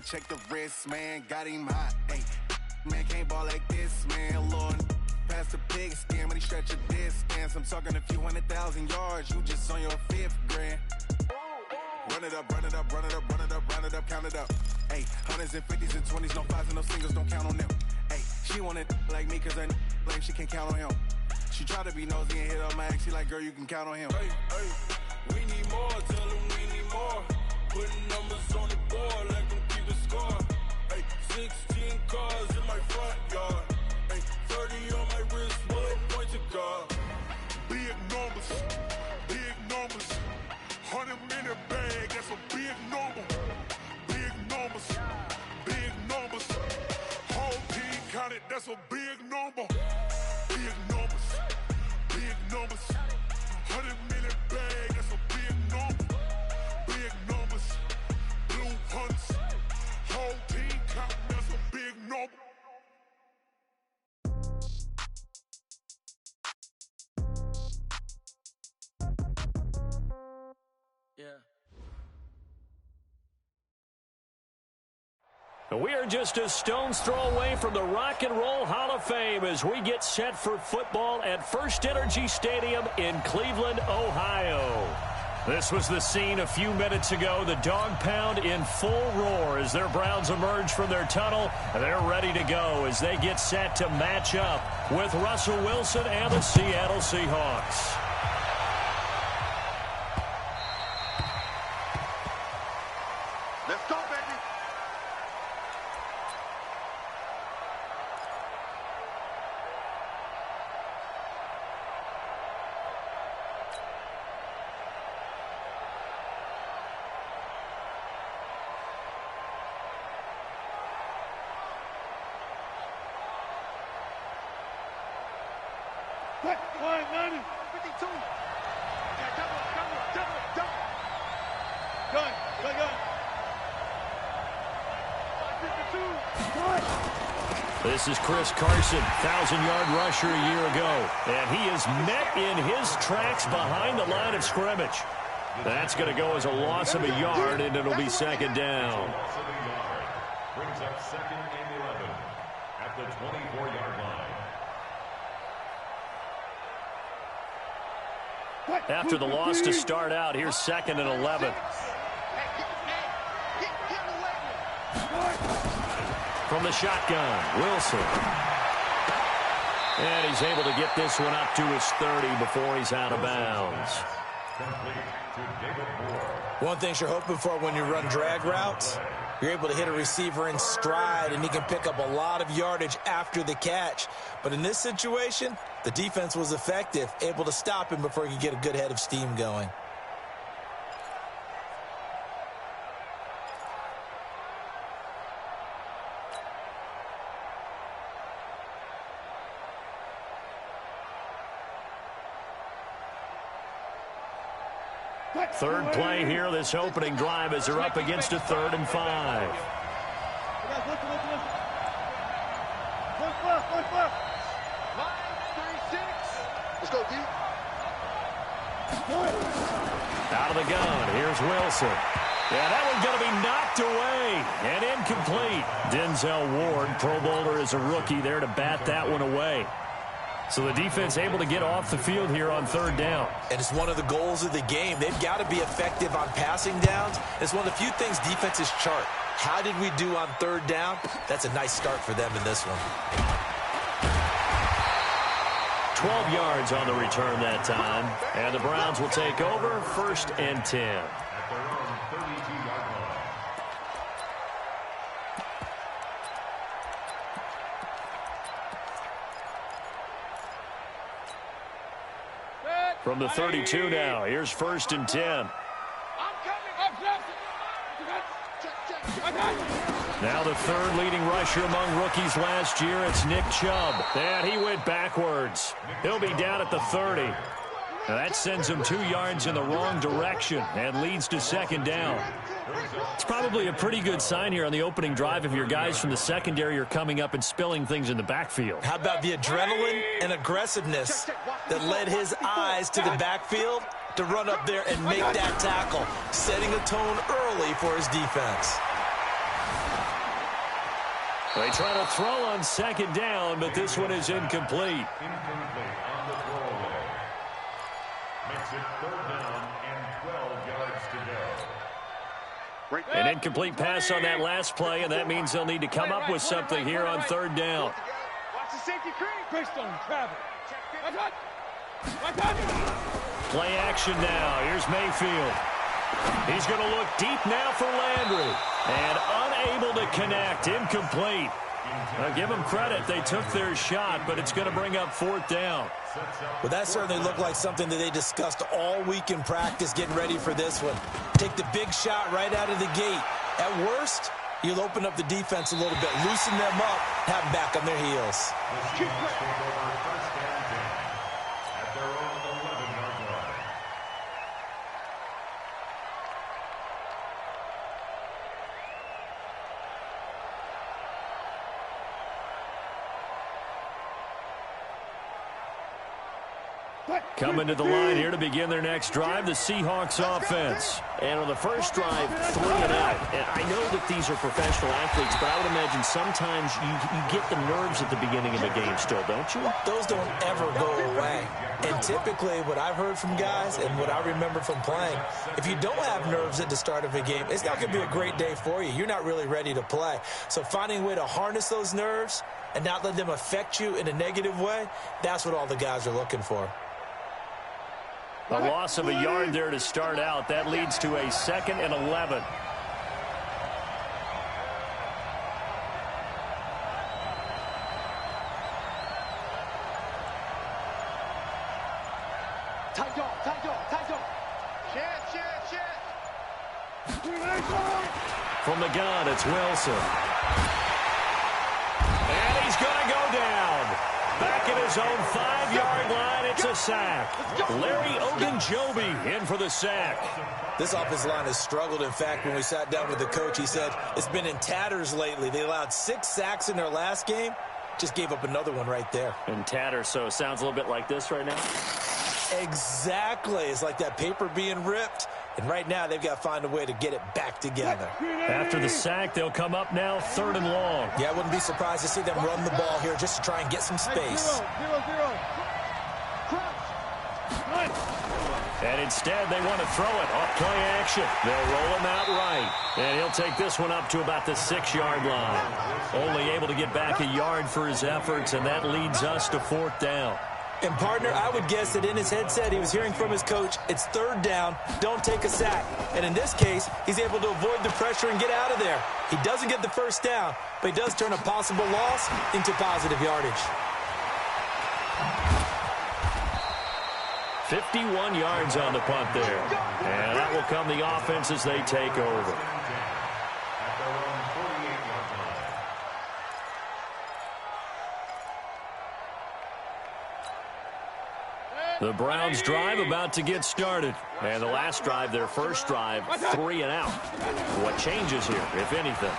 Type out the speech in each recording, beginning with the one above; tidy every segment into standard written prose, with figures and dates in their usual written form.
check the wrist, man, got him hot. Hey, man, can't ball like this, man, Lord. Past the pig skin, when he stretch a distance. I'm talking a few 100,000 yards, you just on your 5th grand. Run it up, run it up, run it up, run it up, run it up, count it up. Hey, hundreds and 50s and 20s, no 5s and no singles, don't count on them. Hey, she want it like me, cause I blame she can't count on him. She try to be nosy and hit up my ex, she like, girl, you can count on him. Hey, hey, we need more, tell them we need more. Putting numbers on the board, let them keep the score. Hey, 16 cars in my front yard. Hey, 30 on my wrist, bullet point to God. Big numbers, big numbers. 100-minute bag, that's a big number. Big numbers, big numbers. Whole team counted, that's a big number. Big numbers, big numbers. 100-minute bag, that's a big number. Big numbers, blue hunts. Whole team counting, that's a big number. We are just a stone's throw away from the Rock and Roll Hall of Fame as we get set for football at First Energy Stadium in Cleveland, Ohio. This was the scene a few minutes ago. The dog pound in full roar as their Browns emerge from their tunnel. They're ready to go as they get set to match up with Russell Wilson and the Seattle Seahawks. Let's go, baby. Quiet, 90. 52. Yeah, double. Gun. 52. This is Chris Carson, 1,000-yard rusher a year ago. And he is met in his tracks behind the line of scrimmage. That's going to go as a loss of a yard, and it'll be second down. Brings up second and 11 at the 24-yard line. After the loss to start out, here's second and 11. From the shotgun, Wilson. And he's able to get this one up to his 30 before he's out of bounds. One thing you're hoping for when you run drag routes, you're able to hit a receiver in stride, and he can pick up a lot of yardage after the catch. But in this situation, the defense was effective, able to stop him before he could get a good head of steam going. Third play here, this opening drive, as they're up against a 3rd and 5. Let's go, D. Out of the gun, here's Wilson. Yeah, that one's going to be knocked away and incomplete. Denzel Ward, Pro Bowler, as a rookie there to bat that one away. So the defense able to get off the field here on 3rd down. And it's one of the goals of the game. They've got to be effective on passing downs. It's one of the few things defenses chart. How did we do on 3rd down? That's a nice start for them in this one. 12 yards on the return that time. And the Browns will take over 1st and 10. At their own 32-yard line. From the 32 now, here's 1st and 10. Now the 3rd leading rusher among rookies last year, it's Nick Chubb. And he went backwards. He'll be down at the 30. Now that sends him 2 yards in the wrong direction and leads to 2nd down. It's probably a pretty good sign here on the opening drive if your guys from the secondary are coming up and spilling things in the backfield. How about the adrenaline and aggressiveness that led his eyes to the backfield to run up there and make that tackle, setting a tone early for his defense. They try to throw on second down, but this one is incomplete. Incomplete on the throwaway. Makes it 3rd down and 12 yards to go. An incomplete pass on that last play, and that means they'll need to come up with something here on 3rd down. Watch the safety cream. Based on travel. Play action now. Here's Mayfield. He's going to look deep now for Landry. And unable to connect. Incomplete. Now, give them credit. They took their shot, but it's going to bring up 4th down. Well, that certainly looked like something that they discussed all week in practice, getting ready for this one. Take the big shot right out of the gate. At worst, you'll open up the defense a little bit, loosen them up, have them back on their heels. At their own 11-yard line. Coming to the line here to begin their next drive, the Seahawks offense. And on the first drive, 3 and out. And I know that these are professional athletes, but I would imagine sometimes you get the nerves at the beginning of a game still, don't you? Those don't ever go away. And typically what I've heard from guys and what I remember from playing, if you don't have nerves at the start of a game, it's not going to be a great day for you. You're not really ready to play. So finding a way to harness those nerves and not let them affect you in a negative way, that's what all the guys are looking for. A loss of a yard there to start out. That leads to a 2nd and 11. Tight dog. From the gun, it's Wilson. And he's going to go down. Back at his own 5-yard line, it's a sack. Larry Ogunjobi in for the sack. This offensive line has struggled. In fact, when we sat down with the coach, he said it's been in tatters lately. They allowed 6 sacks in their last game. Just gave up another one right there. In tatters, so it sounds a little bit like this right now. Exactly. It's like that paper being ripped. And right now, they've got to find a way to get it back together. After the sack, they'll come up now 3rd and long. Yeah, I wouldn't be surprised to see them run the ball here just to try and get some space. 0-0. And instead, they want to throw it off play action. They'll roll him out right. And he'll take this one up to about the 6-yard line. Only able to get back a yard for his efforts, and that leads us to 4th down. And, partner, I would guess that in his headset he was hearing from his coach, it's 3rd down, don't take a sack. And in this case, he's able to avoid the pressure and get out of there. He doesn't get the 1st down, but he does turn a possible loss into positive yardage. 51 yards on the punt there. And that will come the offense as they take over. At their own 48-yard line. The Browns drive about to get started. And the last drive, their first drive, 3 and out. What changes here, if anything?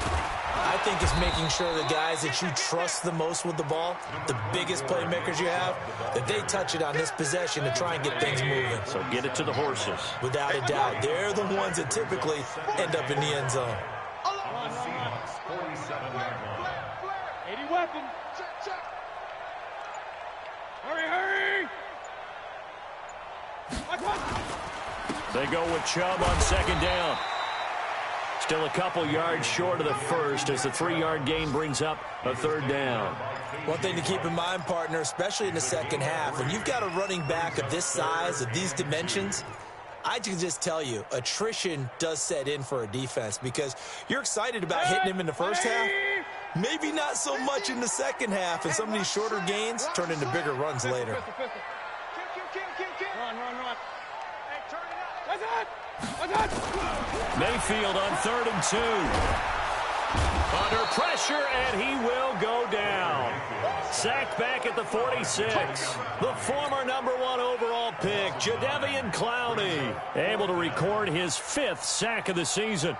I think it's making sure the guys that you trust the most with the ball, the biggest playmakers you have, that they touch it on this possession to try and get things moving. So get it to the horses. Without a doubt, they're the ones that typically end up in the end zone. The Seahawks 47-yard line. 80 weapon. Check. Hurry. They go with Chubb on 2nd down. Still a couple yards short of the first as the 3-yard gain brings up a 3rd down. One thing to keep in mind, partner, especially in the second half, when you've got a running back of this size, of these dimensions, I can just tell you, attrition does set in for a defense because you're excited about hitting him in the first half. Maybe not so much in the second half, and some of these shorter gains turn into bigger runs later. Run. Hey, turn it up. Mayfield on 3rd and 2. Under pressure, and he will go down. Sacked back at the 46. The former #1 overall pick, Jadeveon Clowney, able to record his 5th sack of the season.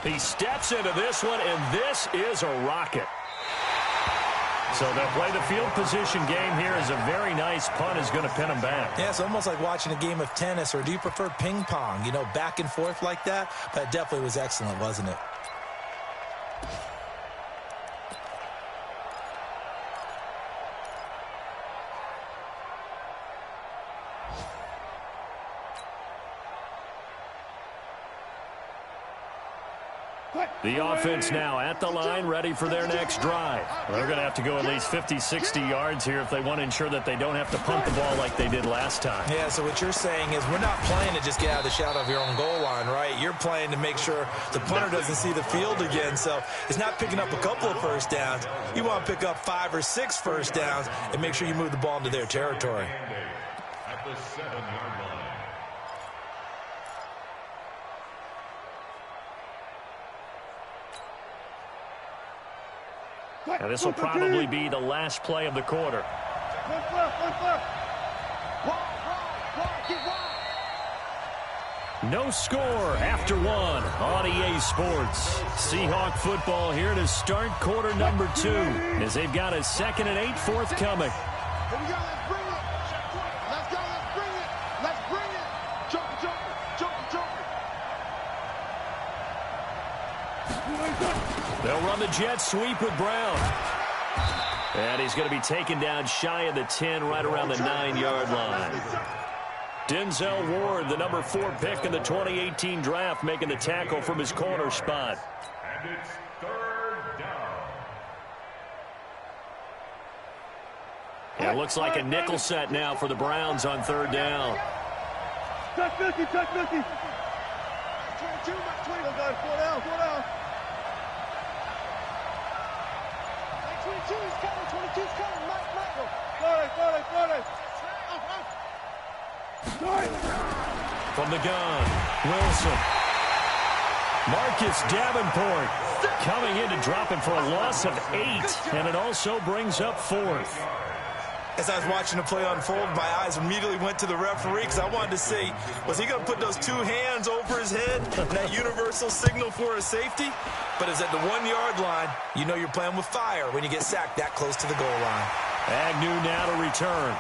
He steps into this one, and this is a rocket. So they'll play the field position game here as a very nice punt is going to pin them back. Yeah, it's almost like watching a game of tennis, or do you prefer ping pong? You know, back and forth like that? But it definitely was excellent, wasn't it? The offense now at the line, ready for their next drive. Well, they're going to have to go at least 50, 60 yards here if they want to ensure that they don't have to punt the ball like they did last time. Yeah, so what you're saying is we're not playing to just get out of the shadow of your own goal line, right? You're playing to make sure the punter doesn't see the field again. So it's not picking up a couple of first downs. You want to pick up 5 or 6 first downs and make sure you move the ball into their territory. At the 7-yard line. And this will probably be the last play of the quarter. No score after 1 on EA Sports. Seahawk football here to start quarter number 2 as they've got a 2nd and 8 forthcoming. Here we go, let's bring it. Let's go, let's bring it. Let's bring it. Joker, joker, joker, joker. They'll run the jet sweep with Brown. And he's going to be taken down shy of the 10, right around the 9-yard line. Denzel Ward, the number 4 pick in the 2018 draft, making the tackle from his corner spot. And it's 3rd down. It looks like a nickel set now for the Browns on 3rd down. Touch 50, touch 50. 22, 22. 4 down, 4 down. 22's coming, 22's coming. Michael. 40. From the gun, Wilson. Marcus Davenport coming in to drop him for a loss of 8, and it also brings up 4th. As I was watching the play unfold, my eyes immediately went to the referee because I wanted to see, was he going to put those 2 hands over his head, that universal signal for a safety? But it's at the 1-yard line. You know you're playing with fire when you get sacked that close to the goal line. Agnew now to return.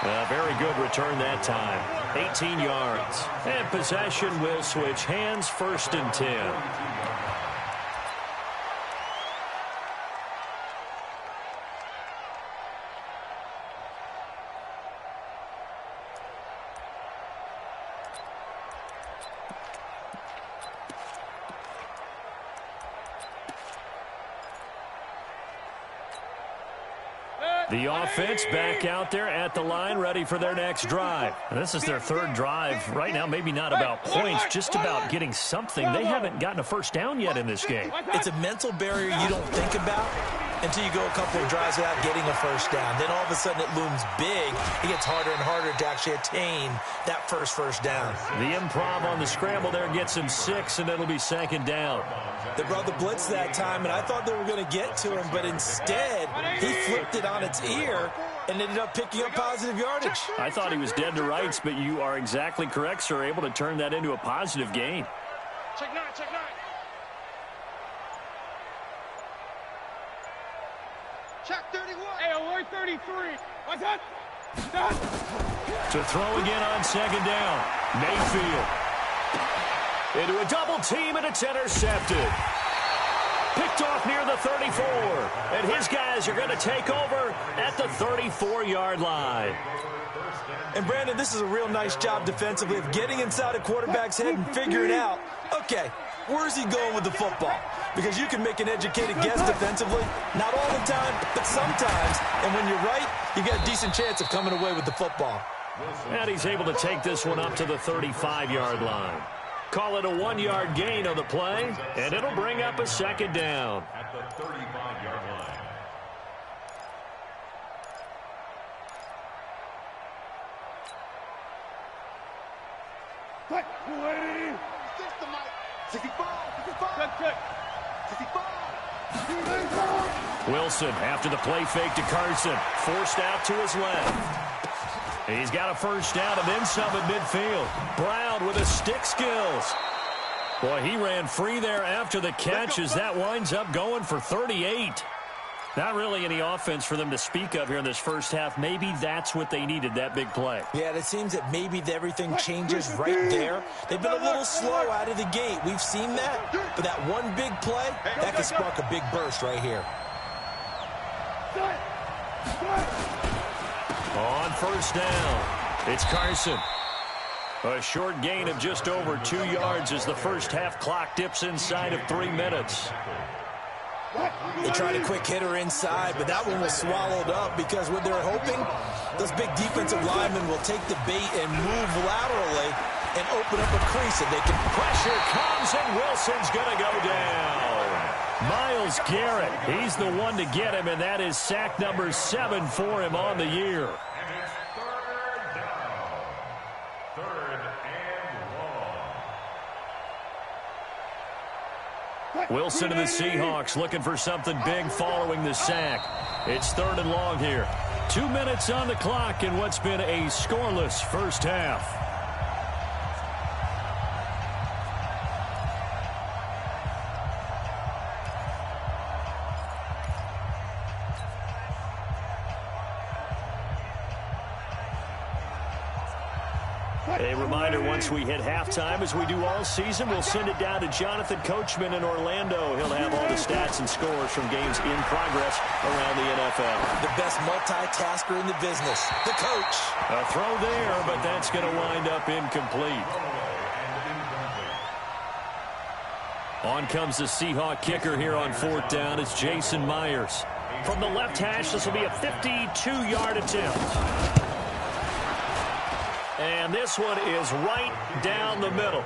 A very good return that time. 18 yards. And possession will switch hands, 1st and 10. The offense back out there at the line, ready for their next drive. And this is their 3rd drive. Right now, maybe not about points, just about getting something. They haven't gotten a first down yet in this game. It's a mental barrier you don't think about until you go a couple of drives without getting a first down. Then all of a sudden it looms big. It gets harder and harder to actually attain that first down. The improv on the scramble there gets him 6, and it'll be 2nd down. They brought the blitz that time, and I thought they were going to get to him, but instead he flipped it on its ear and ended up picking up positive yardage. I thought he was dead to rights, but you are exactly correct, sir. Able to turn that into a positive gain. Check 9, check 9. Check 31. Hey, alert 33. What's that? To throw again on 2nd down. Mayfield. Into a double team, and it's intercepted. Picked off near the 34. And his guys are going to take over at the 34-yard line. And, Brandon, this is a real nice job defensively of getting inside a quarterback's head and figuring out, okay, where's he going with the football? Because you can make an educated guess defensively. Not all the time, but sometimes. And when you're right, you got a decent chance of coming away with the football. And he's able to take this one up to the 35-yard line. Call it a 1-yard gain on the play, and it'll bring up a 2nd down. At the 35-yard line. Quick, 280. 65. Check. 65. Wilson, after the play fake to Carson, forced out to his left. He's got a first down and then some at midfield. Brown with his stick skills. Boy, he ran free there after the catch as that winds up going for 38. Not really any offense for them to speak of here in this first half. Maybe that's what they needed, that big play. Yeah, it seems that maybe everything changes right there. They've been a little slow out of the gate. We've seen that. But that one big play, that could spark a big burst right here. On first down, it's Carson. A short gain of just over 2 yards as the first half clock dips inside of 3 minutes. They tried a quick hitter inside, but that one was swallowed up because what they're hoping, those big defensive linemen will take the bait and move laterally and open up a crease so they can. Pressure comes, and Wilson's going to go down. Myles Garrett, he's the one to get him, and that is sack number 7 for him on the year. Wilson and the Seahawks looking for something big following the sack. It's 3rd and long here. 2 minutes on the clock in what's been a scoreless first half. A reminder, once we hit halftime, as we do all season, we'll send it down to Jonathan Coachman in Orlando. He'll have all the stats and scores from games in progress around the NFL. The best multitasker in the business, the coach. A throw there, but that's going to wind up incomplete. On comes the Seahawk kicker here on 4th down. It's Jason Myers. From the left hash, this will be a 52-yard attempt. And this one is right down the middle.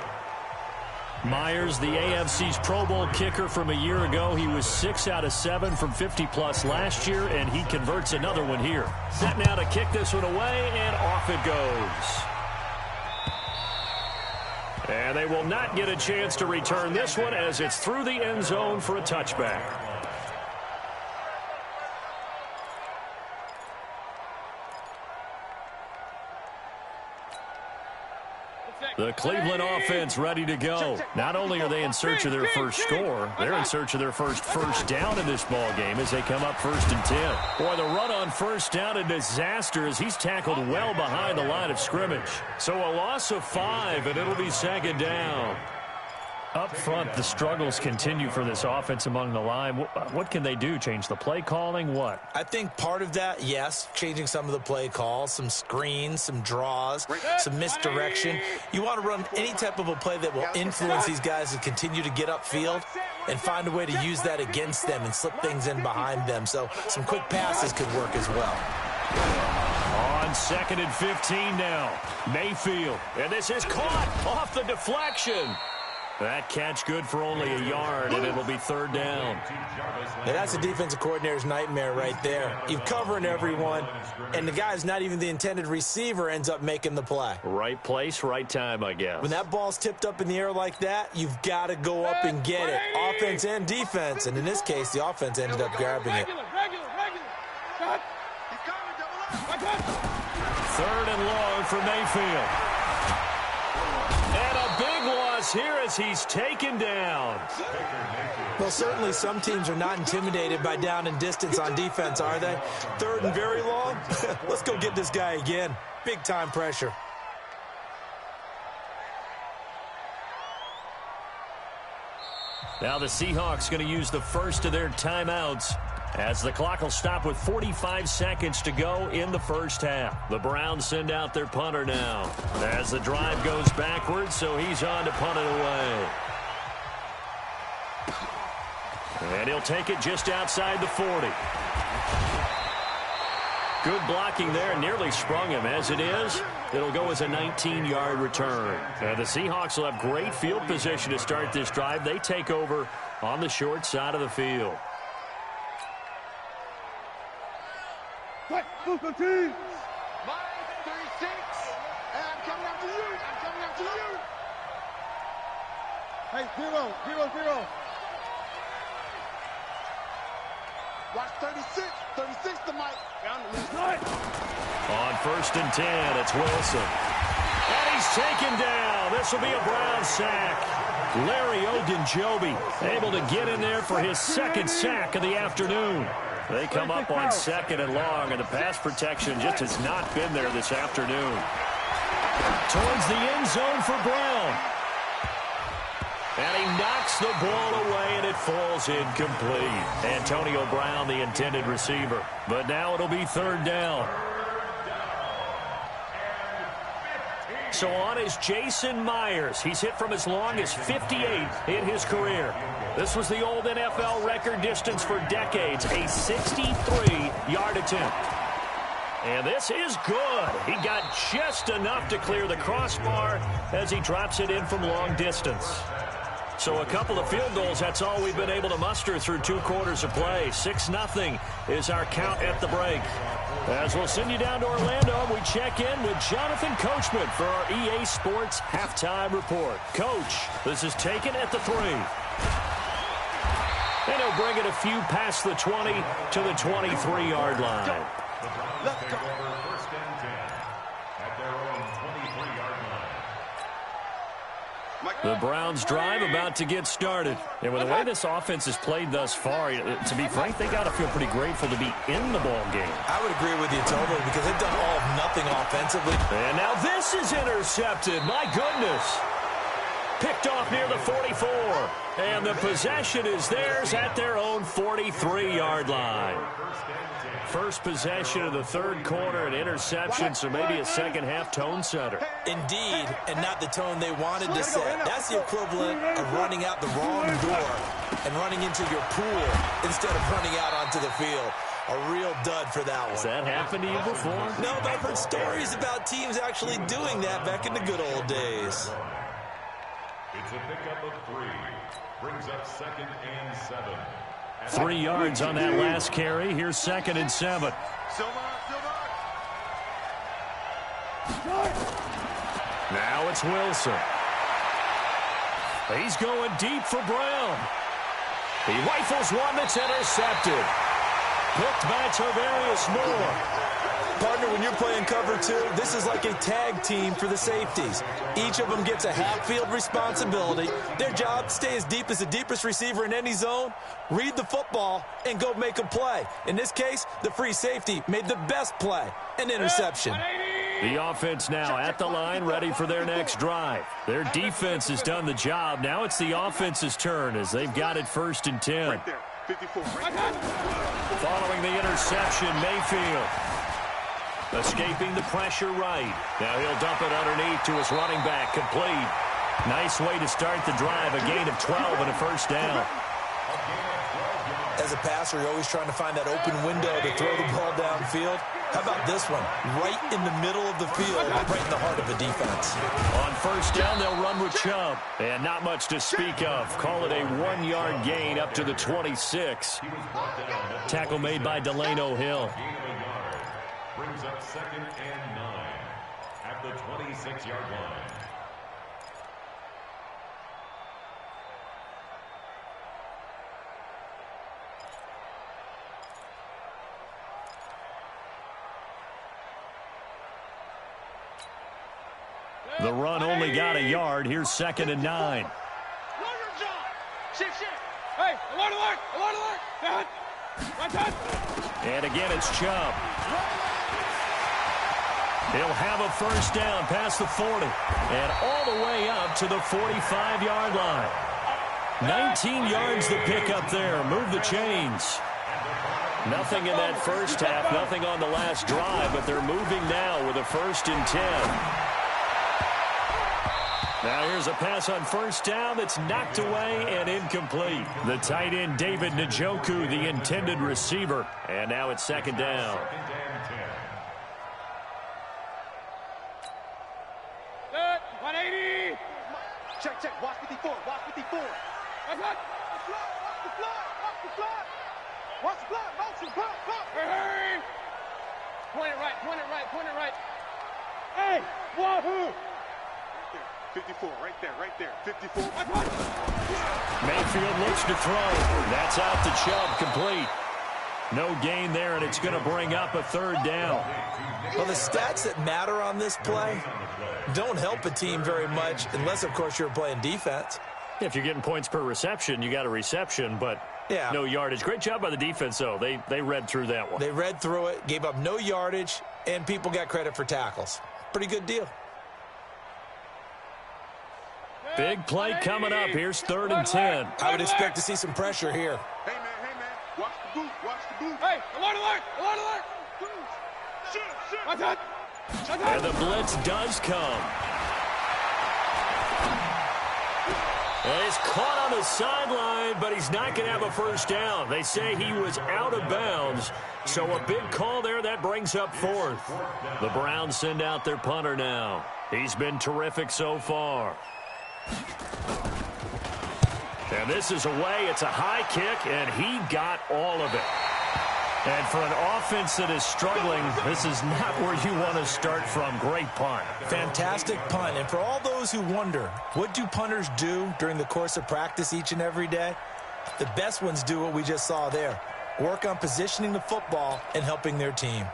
Myers, the AFC's Pro Bowl kicker from a year ago. He was 6 out of 7 from 50-plus last year, and he converts another one here. Set now to kick this one away, and off it goes. And they will not get a chance to return this one as it's through the end zone for a touchback. The Cleveland offense ready to go. Not only are they in search of their first score, they're in search of their first down in this ball game as they come up 1st and 10. Boy, the run on first down, a disaster as he's tackled well behind the line of scrimmage. So a loss of 5, and it'll be 2nd down. Up front, the struggles continue for this offense among the line. What can they do? Change the play calling? What? I think part of that, yes, changing some of the play calls, some screens, some draws, some misdirection. You want to run any type of a play that will influence these guys to continue to get upfield and find a way to use that against them and slip things in behind them. So some quick passes could work as well. On 2nd and 15 now. Mayfield. And this is caught off the deflection. That catch good for only a yard, and it'll be 3rd down. Now that's a defensive coordinator's nightmare right there. You're covering everyone, and the guy's not even the intended receiver ends up making the play. Right place, right time, I guess. When that ball's tipped up in the air like that, you've got to go up and get it. Offense and defense, and in this case, the offense ended up grabbing it. 3rd and long for Mayfield. And a big loss here as he's taken down. Well, certainly some teams are not intimidated by down and distance on defense, are they? 3rd and very long? Let's go get this guy again. Big-time pressure. Now the Seahawks going to use the first of their timeouts as the clock will stop with 45 seconds to go in the first half. The Browns send out their punter now as the drive goes backwards, so he's on to punt it away. And he'll take it just outside the 40. Good blocking there, nearly sprung him. As it is, it'll go as a 19-yard return. And the Seahawks will have great field position to start this drive. They take over on the short side of the field. Mine 36, and I'm coming after you. I'm coming after you. Hey, zero. Watch 36 to Mike. On 1st and 10, it's Wilson. And he's taken down. This will be a Brown sack. Larry Ogunjobi able to get in there for his 2nd sack of the afternoon. They come up on 2nd and long, and the pass protection just has not been there this afternoon. Towards the end zone for Brown. And he knocks the ball away, and it falls incomplete. Antonio Brown, the intended receiver. But now it'll be 3rd down. So on is Jason Myers. He's hit from as long as 58 in his career. This was the old NFL record distance for decades, a 63-yard attempt. And this is good. He got just enough to clear the crossbar as he drops it in from long distance. So a couple of field goals, that's all we've been able to muster through 2 quarters of play. 6-0 is our count at the break. As we'll send you down to Orlando, we check in with Jonathan Coachman for our EA Sports Halftime Report. Coach, this is taken at the 3. And he'll bring it a few past the 20 to the 23-yard line. Let's go. First and 10 at their own 23-yard line. The Browns drive about to get started. And with the way this offense has played thus far, to be frank, they got to feel pretty grateful to be in the ball game. I would agree with you totally because they've done all of nothing offensively. And now this is intercepted. My goodness. Picked off near the 44. And the possession is theirs at their own 43-yard line. First possession of the 3rd quarter, an interception, so maybe a second-half tone setter. Indeed, and not the tone they wanted to set. That's the equivalent of running out the wrong door and running into your pool instead of running out onto the field. A real dud for that one. Has that happened to you before? No, but I've heard stories about teams actually doing that back in the good old days. It's a pickup of 3. Brings up 2nd and 7. 3 yards on that last carry. Here's 2nd and 7. Now it's Wilson. He's going deep for Brown. He rifles one that's intercepted. Picked by Tarvarius Moore. Partner, when you're playing cover 2, this is like a tag team for the safeties. Each of them gets a half-field responsibility. Their job, stay as deep as the deepest receiver in any zone, read the football, and go make a play. In this case, the free safety made the best play, an interception. The offense now at the line, ready for their next drive. Their defense has done the job. Now it's the offense's turn as they've got it 1st and 10. Right there, 54. Right there. Following the interception, Mayfield. Escaping the pressure right. Now he'll dump it underneath to his running back. Complete. Nice way to start the drive. A gain of 12 and a 1st down. As a passer, you're always trying to find that open window to throw the ball downfield. How about this one? Right in the middle of the field, right in the heart of the defense. On 1st down, they'll run with Chubb. And not much to speak of. Call it a 1-yard gain up to the 26. Tackle made by Delano Hill. Brings up 2nd and 9 at the 26-yard line. The run only got a yard. Here's 2nd and 9. Hey, alert! And again, it's Chubb. He'll have a 1st down past the 40 and all the way up to the 45-yard line. 19 yards the pick up there. Move the chains. Nothing in that first half, nothing on the last drive, but they're moving now with a 1st and 10. Now here's a pass on 1st down that's knocked away and incomplete. The tight end, David Njoku, the intended receiver. And now it's 2nd down. Good, 180. Check. Watch 54. Watch 54. Watch the fly. Motion. Hurry. Point it right. Hey, wahoo. 54, right there, 54. Mayfield looks to throw. That's out to Chubb, complete. No gain there, and it's going to bring up a 3rd down. Well, the stats that matter on this play don't help a team very much unless, of course, you're playing defense. If you're getting points per reception, you got a reception, but Yeah. No yardage. Great job by the defense, though. They read through that one. They read through it, gave up no yardage, and people got credit for tackles. Pretty good deal. Big play coming up. Here's 3rd and 10. I would expect to see some pressure here. Hey, man, watch the boot, watch the boot. Hey, alert. Shoot. And the blitz does come. And he's caught on the sideline, but he's not going to have a first down. They say he was out of bounds, so a big call there. That brings up 4th. The Browns send out their punter now. He's been terrific so far. And this is away. It's a high kick, and he got all of it. And for an offense that is struggling, this is not where you want to start from. Great punt. Fantastic punt. And for all those who wonder, what do punters do during the course of practice each and every day? The best ones do what we just saw there. Work on positioning the football and helping their team.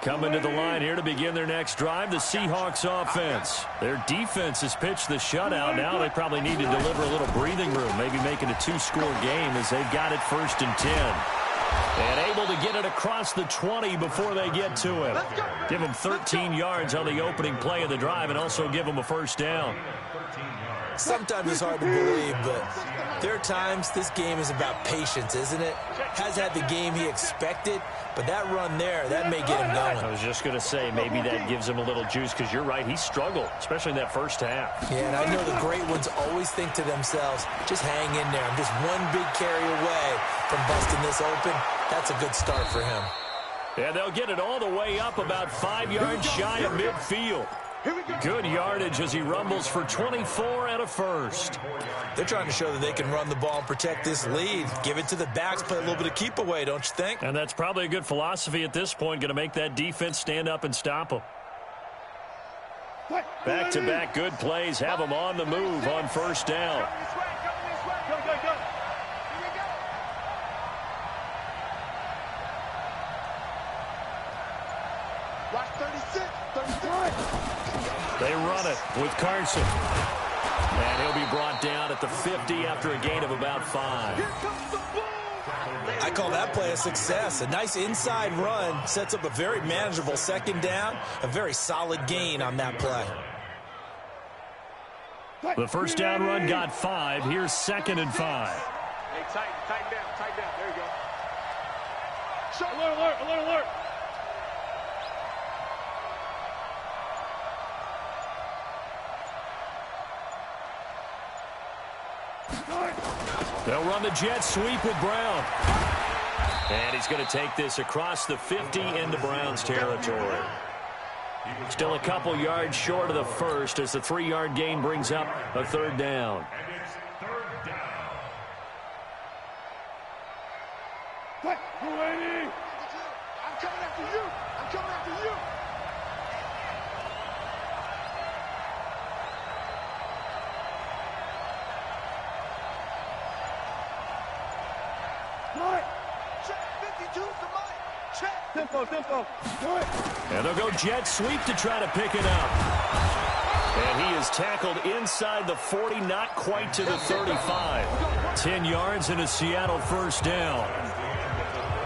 Coming to the line here to begin their next drive, the Seahawks offense. Their defense has pitched the shutout. Now they probably need to deliver a little breathing room, maybe make it a 2-score game as they've got it 1st and 10. And able to get it across the 20 before they get to him. Give him 13 yards on the opening play of the drive and also give him a first down. Sometimes it's hard to believe, but there are times this game is about patience, isn't it? Has had the game he expected, but that run there, that may get him going. I was just going to say, maybe that gives him a little juice, because you're right, he struggled, especially in that first half. Yeah, and I know the great ones always think to themselves, just hang in there. I'm just one big carry away from busting this open. That's a good start for him. And they'll get it all the way up about 5 yards shy of midfield. Good yardage as he rumbles for 24 and a first. They're trying to show that they can run the ball and protect this lead. Give it to the backs, play a little bit of keep away, don't you think? And that's probably a good philosophy at this point, going to make that defense stand up and stop them. Back-to-back good plays have them on the move on first down. Watch 36, 33. They run it with Carson. And he'll be brought down at the 50 after a gain of about 5. I call that play a success. A nice inside run sets up a very manageable 2nd down. A very solid gain on that play. The first down run got 5. Here's 2nd and 5. Hey, tighten down. There you go. Alert. They'll run the jet sweep with Brown. And he's going to take this across the 50 into Brown's territory. Still a couple yards short of the first as the 3-yard gain brings up a 3rd down. And it's 3rd down. I'm coming after you. Tempo. And they'll go jet sweep to try to pick it up. And he is tackled inside the 40, not quite to the 35. 10 yards and a Seattle first down.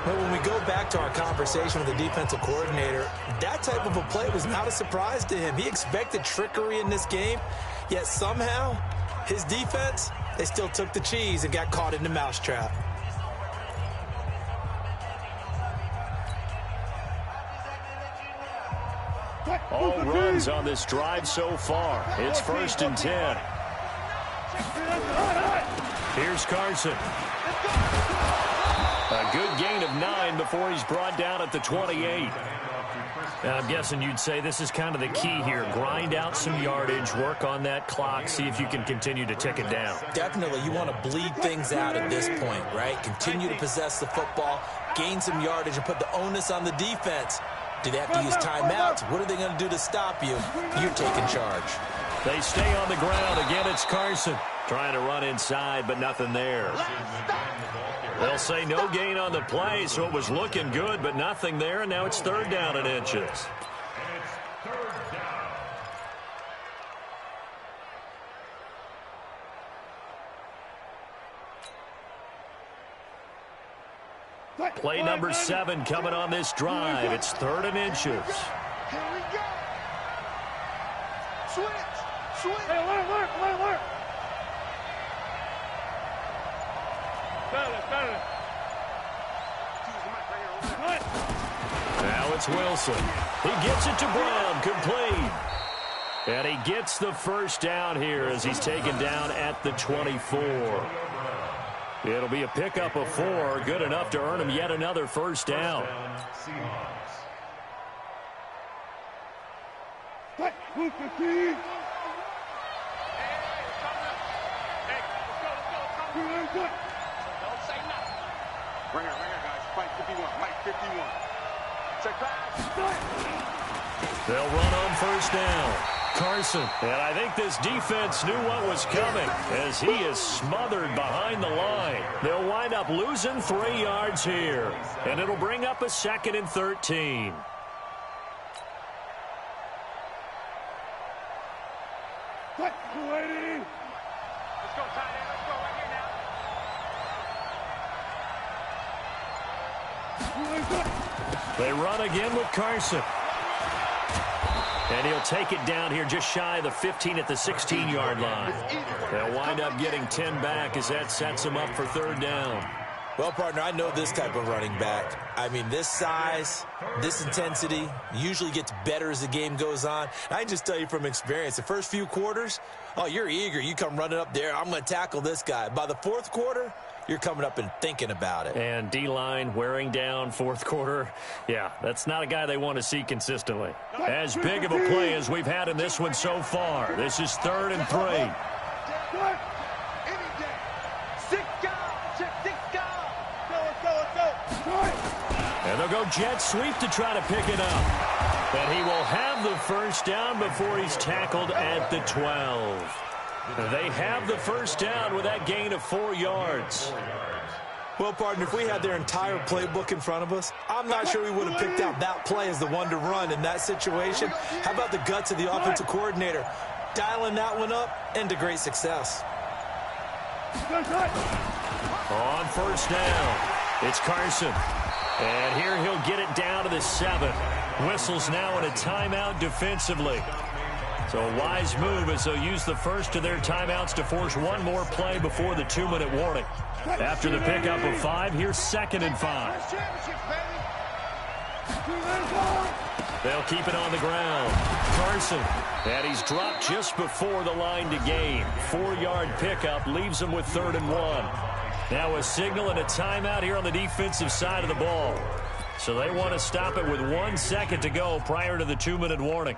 But when we go back to our conversation with the defensive coordinator, that type of a play was not a surprise to him. He expected trickery in this game, yet somehow his defense, they still took the cheese and got caught in the mousetrap. All runs on this drive so far. It's 1st and 10. Here's Carson. A good gain of 9 before he's brought down at the 28. And I'm guessing you'd say this is kind of the key here. Grind out some yardage, work on that clock, see if you can continue to tick it down. Definitely, you want to bleed things out at this point, right? Continue to possess the football, gain some yardage, and put the onus on the defense. Do they have to use timeouts? What are they going to do to stop you? You're taking charge. They stay on the ground. Again, it's Carson trying to run inside, but nothing there. They'll say no gain on the play, so it was looking good, but nothing there, and now it's third down and inches. And it's third down. Play number 7 coming on this drive. It's third and inches. Here we go. Switch. Hey, alert. Now it's Wilson. He gets it to Brown, complete. And he gets the first down here as he's taken down at the 24. It'll be a pickup of 4, good enough to earn him yet another first down. Right here, guys. Mike 51. Check back. They'll run on first down. Carson. And I think this defense knew what was coming as he is smothered behind the line. They'll wind up losing 3 yards here. And it'll bring up a 2nd and 13. Let's go, tight end. Let's go right here now. They run again with Carson. And he'll take it down here just shy of the 15 at the 16-yard line. They'll wind up getting 10 back as that sets them up for third down. Well, partner, I know this type of running back. I mean, this size, this intensity usually gets better as the game goes on. I can just tell you from experience, the first few quarters, oh, you're eager. You come running up there, I'm going to tackle this guy. By the fourth quarter, you're coming up and thinking about it. And D-line wearing down fourth quarter. Yeah, that's not a guy they want to see consistently. As big of a play as we've had in this one so far. This is 3rd and 3. And they'll go jet sweep to try to pick it up. And he will have the first down before he's tackled at the 12. They have the first down with that gain of 4 yards. Well, partner, if we had their entire playbook in front of us, I'm not sure we would have picked out that play as the one to run in that situation. How about the guts of the offensive coordinator dialing that one up into great success? On first down, it's Carson. And here he'll get it down to the 7. Whistles now in a timeout defensively. So a wise move as they'll use the first of their timeouts to force one more play before the 2-minute warning. After the pickup of 5, here's 2nd and 5. They'll keep it on the ground. Carson, and he's dropped just before the line to gain. 4-yard pickup leaves him with 3rd and 1. Now a signal and a timeout here on the defensive side of the ball. So they want to stop it with 1 second to go prior to the 2-minute warning.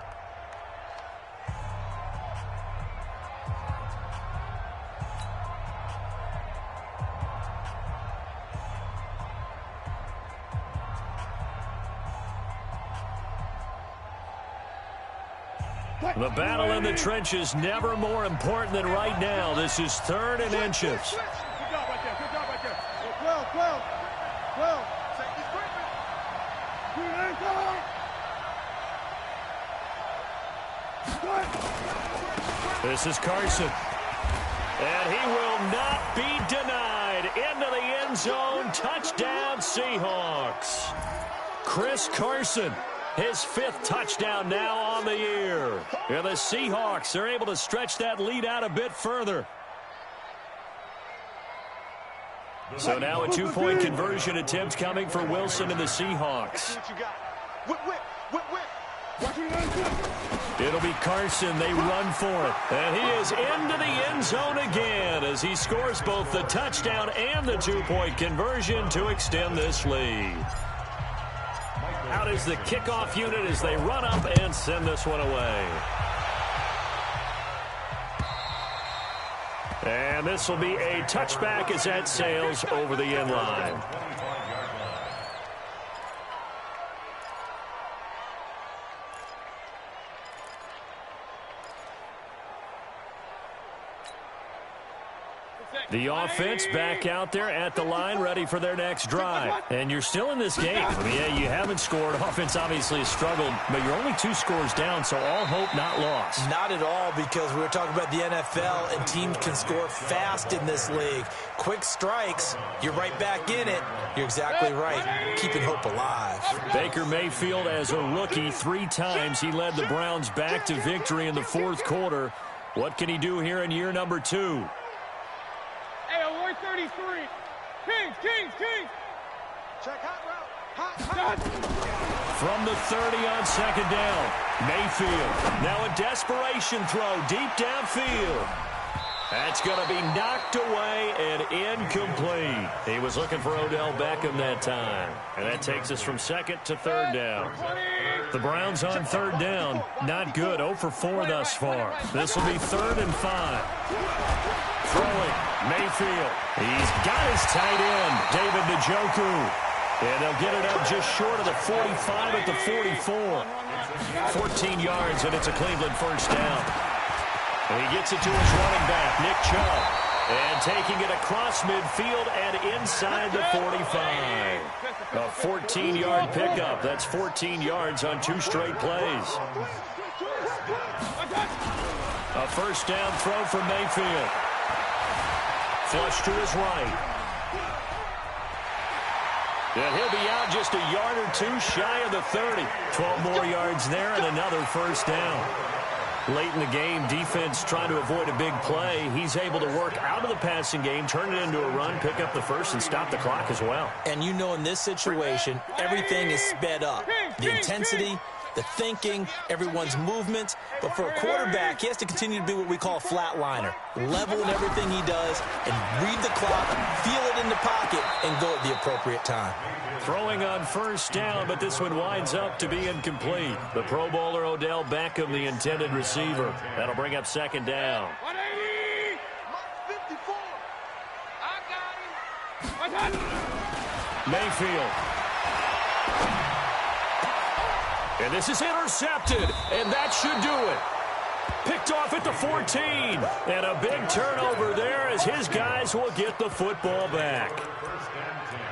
The battle in the trenches never more important than right now. This is 3rd and inches. Good job right there. Good job right there. Well. This is Carson. And he will not be denied. Into the end zone. Touchdown, Seahawks. Chris Carson. His 5th touchdown now on the year. And the Seahawks are able to stretch that lead out a bit further. So now a 2-point conversion attempt coming for Wilson and the Seahawks. It'll be Carson. They run for it. And he is into the end zone again as he scores both the touchdown and the 2-point conversion to extend this lead. Out is the kickoff unit as they run up and send this one away. And this will be a touchback as that sails over the end line. The offense back out there at the line, ready for their next drive. And you're still in this game. I mean, yeah, you haven't scored. Offense obviously has struggled, but you're only 2 scores down, so all hope not lost. Not at all, because we were talking about the NFL, and teams can score fast in this league. Quick strikes, you're right back in it. You're exactly right, keeping hope alive. Baker Mayfield, as a rookie, 3 times he led the Browns back to victory in the 4th quarter. What can he do here in year number 2? Hey, 133. Kings. Check hot route. From the 30 on 2nd down, Mayfield. Now a desperation throw deep downfield. That's going to be knocked away and incomplete. He was looking for Odell Beckham that time. And that takes us from 2nd to 3rd down. The Browns on 3rd down. Not good. 0 for 4 thus far. This will be 3rd and 5. Throwing. Mayfield. He's got his tight end, David Njoku. And they'll get it up just short of the 45 at the 44. 14 yards, and it's a Cleveland first down. And he gets it to his running back, Nick Chubb. And taking it across midfield and inside the 45. A 14-yard pickup. That's 14 yards on 2 straight plays. A first down throw from Mayfield. Flush to his right. And he'll be out just a yard or 2 shy of the 30. 12 more yards there and another first down. Late in the game, defense trying to avoid a big play. He's able to work out of the passing game, turn it into a run, pick up the first, and stop the clock as well. And you know, in this situation, everything is sped up. The intensity, the thinking, everyone's movement. But for a quarterback, he has to continue to be what we call a flatliner. Level in everything he does and read the clock, feel it in the pocket, and go at the appropriate time. Throwing on first down, but this one winds up to be incomplete. The Pro Bowler Odell Beckham, the intended receiver. That'll bring up 2nd down. 180. 54. I got him. Mayfield. And this is intercepted, and that should do it. Picked off at the 14. And a big turnover there as his guys will get the football back.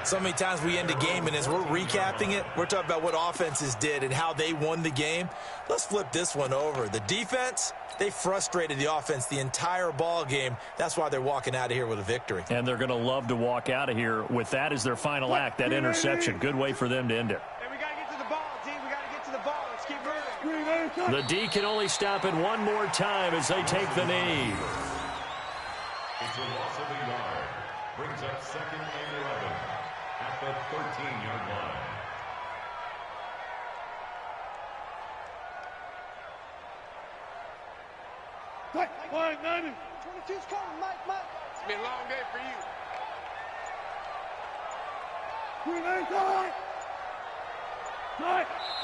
So many times we end a game, and as we're recapping it, we're talking about what offenses did and how they won the game. Let's flip this one over. The defense, they frustrated the offense the entire ball game. That's why they're walking out of here with a victory. And they're going to love to walk out of here with that as their final act, that interception. Good way for them to end it. Hey, we got to get to the ball, D. We got to get to the ball. Let's keep moving. The D can only stop it one more time as they take the knee. It's a loss of a yard. Brings up 2nd and 11 at the 13-yard line. Mike, 22's coming, Mike. It's been a long day for you.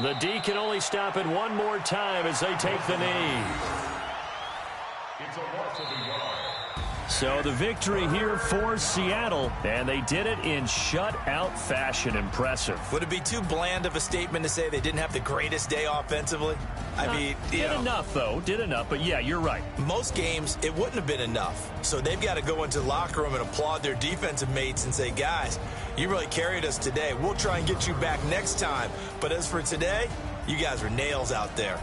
The D can only stop it one more time as they take the knee. It's a loss of a yard. So the victory here for Seattle, and they did it in shutout fashion. Impressive. Would it be too bland of a statement to say they didn't have the greatest day offensively? I mean, did enough, though. Did enough, but yeah, you're right. Most games, it wouldn't have been enough. So they've got to go into the locker room and applaud their defensive mates and say, guys, you really carried us today. We'll try and get you back next time. But as for today, you guys are nails out there.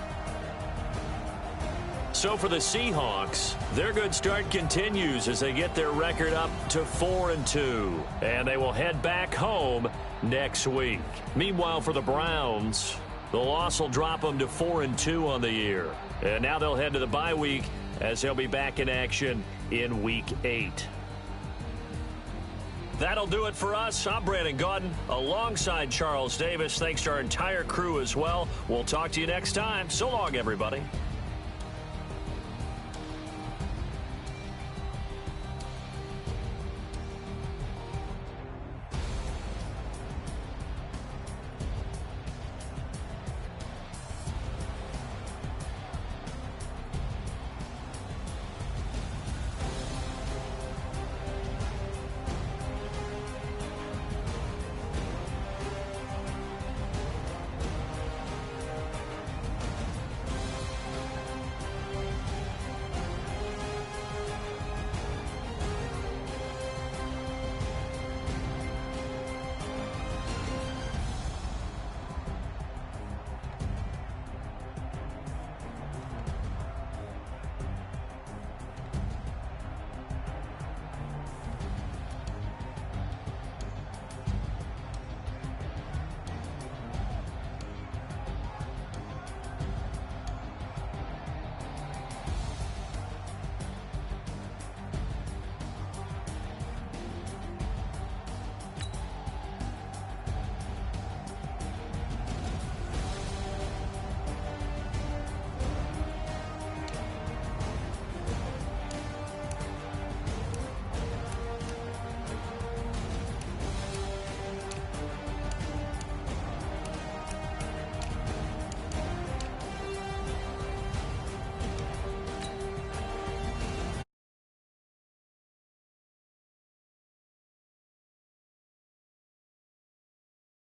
So for the Seahawks, their good start continues as they get their record up to 4-2. And they will head back home next week. Meanwhile, for the Browns, the loss will drop them to 4-2 on the year. And now they'll head to the bye week as they'll be back in action in Week 8. That'll do it for us. I'm Brandon Gaudin alongside Charles Davis. Thanks to our entire crew as well. We'll talk to you next time. So long, everybody.